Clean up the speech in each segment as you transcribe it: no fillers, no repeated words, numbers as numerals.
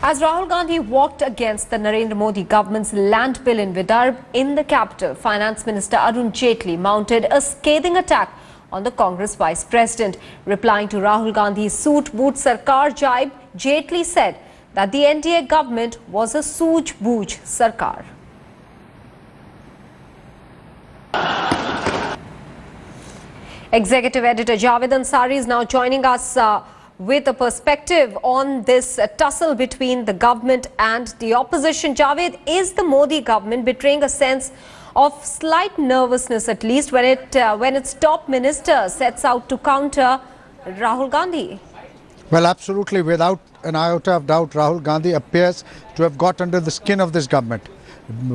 As Rahul Gandhi walked against the Narendra Modi government's land bill in Vidarbha in the capital, Finance Minister Arun Jaitley mounted a scathing attack on the Congress Vice President. Replying to Rahul Gandhi's Soot Boot Sarkar jibe, Jaitley said that the NDA government was a Sooj Booj Sarkar. Executive Editor Javed Ansari is now joining us with a perspective on this tussle between the government and the opposition. Javed, is the Modi government betraying a sense of slight nervousness, at least when its top minister sets out to counter Rahul Gandhi? Well, absolutely, without an iota of doubt, Rahul Gandhi appears to have got under the skin of this government.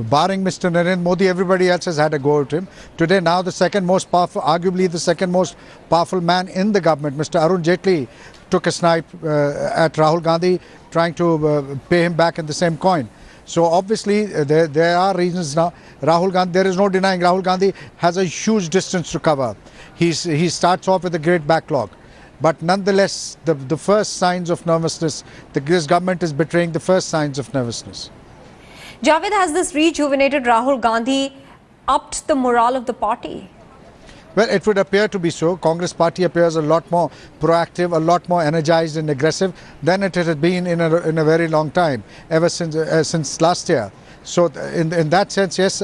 Barring Mr. Narendra Modi, everybody else has had a go at him. Today, now the second most powerful, arguably the second most powerful man in the government, Mr. Arun Jaitley, took a snipe at Rahul Gandhi, trying to pay him back in the same coin. So obviously, there are reasons now. Rahul Gandhi, there is no denying Rahul Gandhi has a huge distance to cover. He starts off with a great backlog. But nonetheless, the first signs of nervousness, this government is betraying the first signs of nervousness. Javed, has this rejuvenated Rahul Gandhi upped the morale of the party? Well, it would appear to be so. Congress party appears a lot more proactive, a lot more energized and aggressive than it has been in a very long time, ever since last year. So in that sense, yes,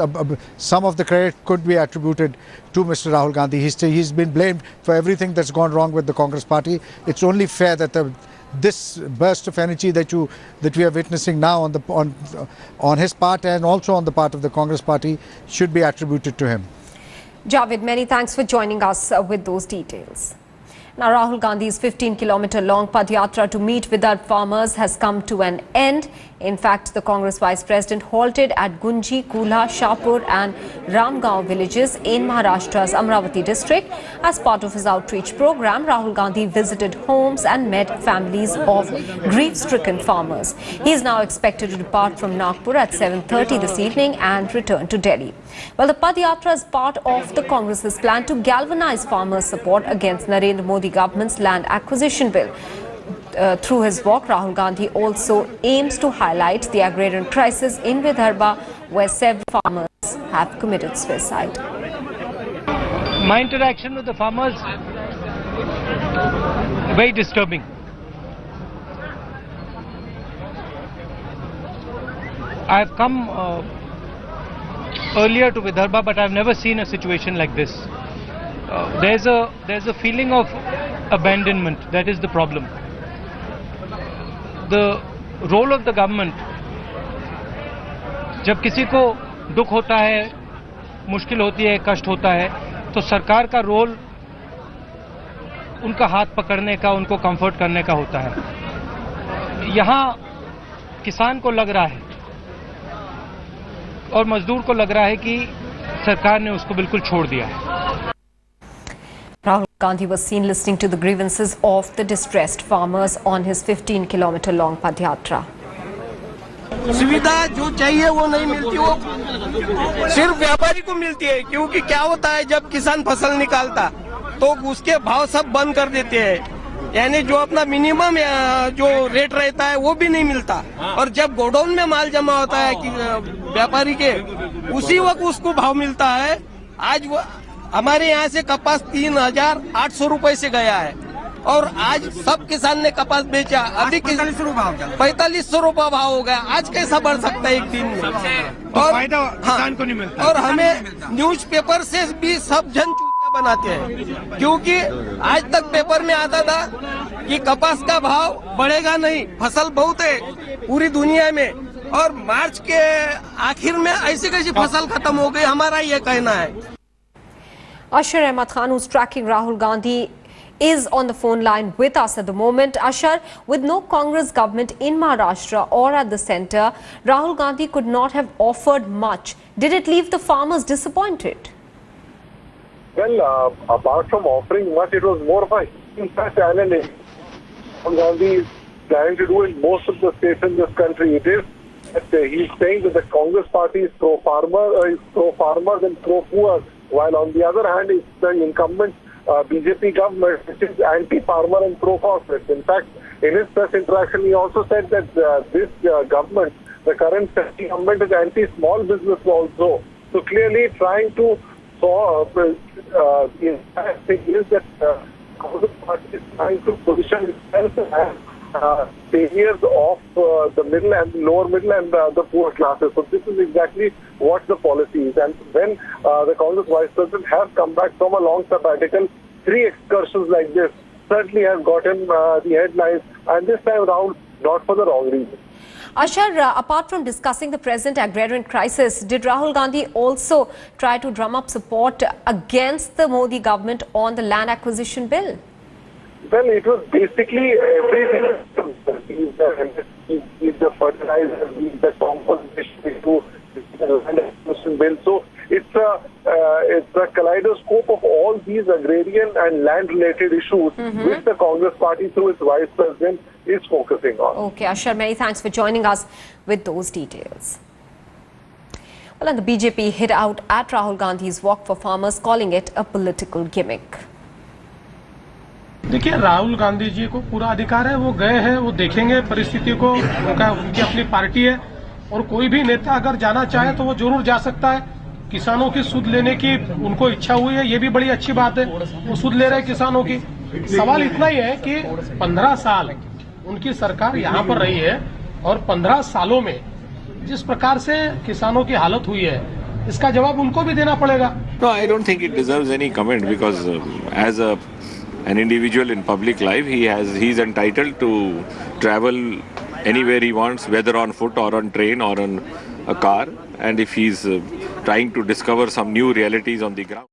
some of the credit could be attributed to Mr. Rahul Gandhi. He's been blamed for everything that's gone wrong with the Congress party. It's only fair that this burst of energy that we are witnessing now on his part and also on the part of the Congress party should be attributed to him. Javed, many thanks for joining us with those details. Now, Rahul Gandhi's 15-kilometer-long Padyatra to meet Vidarbha farmers has come to an end. In fact, the Congress Vice President halted at Gunji, Kulha, Shahpur and Ramgaon villages in Maharashtra's Amravati district. As part of his outreach program, Rahul Gandhi visited homes and met families of grief-stricken farmers. He is now expected to depart from Nagpur at 7:30 this evening and return to Delhi. Well, the Padyatra is part of the Congress's plan to galvanize farmers' support against Narendra Modi government's land acquisition bill. Through his walk, Rahul Gandhi also aims to highlight the agrarian crisis in Vidarbha, where several farmers have committed suicide. My interaction with the farmers, very disturbing. I have come earlier to Vidarbha, but I have never seen a situation like this. There's a feeling of abandonment. That is the problem. The role of the government, जब किसी को दुख होता है, मुश्किल होती है, कष्ट होता है, तो सरकार का रोल उनका हाथ पकड़ने का, उनको कंफर्ट करने का होता है. यहाँ किसान को लग रहा है और मजदूर को लग रहा है कि सरकार ने उसको बिल्कुल छोड़ दिया है. Rahul Gandhi was seen listening to the grievances of the distressed farmers on his 15-kilometer-long Padyatra. सुविधा जो चाहिए वो नहीं मिलती, वो सिर्फ व्यापारी को मिलती है. क्योंकि क्या होता है, जब किसान फसल निकालता तो उसके भाव सब बंद कर देते हैं. यानी जो अपना मिनिमम जो रेट रहता है वो भी नहीं मिलता. और जब गोडाउन में माल जमा होता है कि व्यापारी के, उसी वक्त उसको भाव मिलता है. आज वो हमारे यहाँ से कपास 3,800 रुपए से गया है और आज सब किसान ने कपास बेचा. अभी 4500 रुपए भाव हो गया. आज कैसा बढ़ सकता है एक दिन में? और किसान को नहीं मिलता. और हमें न्यूज़पेपर से भी सब जन चूतिया बनाते हैं. क्योंकि आज तक पेपर में आता था कि कपास का भाव बढ़ेगा नहीं, फसल बहुत है पूरी दुनिया में, और मार्च के आखिर में ऐसी कैसी फसल खत्म हो गई, हमारा ये कहना है. Ashar Ahmad Khan, who's tracking Rahul Gandhi, is on the phone line with us at the moment. Ashar, with no Congress government in Maharashtra or at the centre, Rahul Gandhi could not have offered much. Did it leave the farmers disappointed? Well, apart from offering much, it was more of a impact analysis. Rahul Gandhi is planning to do in most of the states in this country. It is that he's saying that the Congress party is pro-farmers and pro-poor, while on the other hand, the incumbent BJP government, which is anti-farmer and pro-corporate. In fact, in his press interaction, he also said that this government, the current government, is anti-small business also. So clearly trying to solve the entire thing is that Congress Party is trying to position itself as saviors of the middle and lower middle and the poor classes. So this is exactly what the policy is. And when the Congress Vice President has come back from a long sabbatical, 3 excursions like this certainly has gotten the headlines, and this time around not for the wrong reason. Ashar, apart from discussing the present agrarian crisis, did Rahul Gandhi also try to drum up support against the Modi government on the land acquisition bill? Well, it was basically everything. He's the fertilizer, he's the compensation to the land acquisition bill. So it's a kaleidoscope of all these agrarian and land-related issues which the Congress Party, through its Vice President, is focusing on. Okay, Ashar, many thanks for joining us with those details. Well, and the BJP hit out at Rahul Gandhi's walk for farmers, calling it a political gimmick. देखिए, राहुल गांधी जी को पूरा अधिकार है, वो गए हैं, वो देखेंगे परिस्थिति को, उनकी अपनी पार्टी है और कोई भी नेता अगर जाना चाहे तो वो जरूर जा सकता है। किसानों की सुध लेने की उनको इच्छा हुई है, ये भी बड़ी अच्छी बात है, वो सुध ले रहे हैं किसानों की। सवाल इतना ही है कि 15 साल उनकी सरकार यहाँ पर रही है और 15 सालों में जिस प्रकार से किसानों की हालत हुई है, इसका जवाब उनको भी देना पड़ेगा। No, I don't think it deserves any comment because as an individual in public life, he's entitled to travel anywhere he wants, whether on foot or on train or on a car, and if he's trying to discover some new realities on the ground.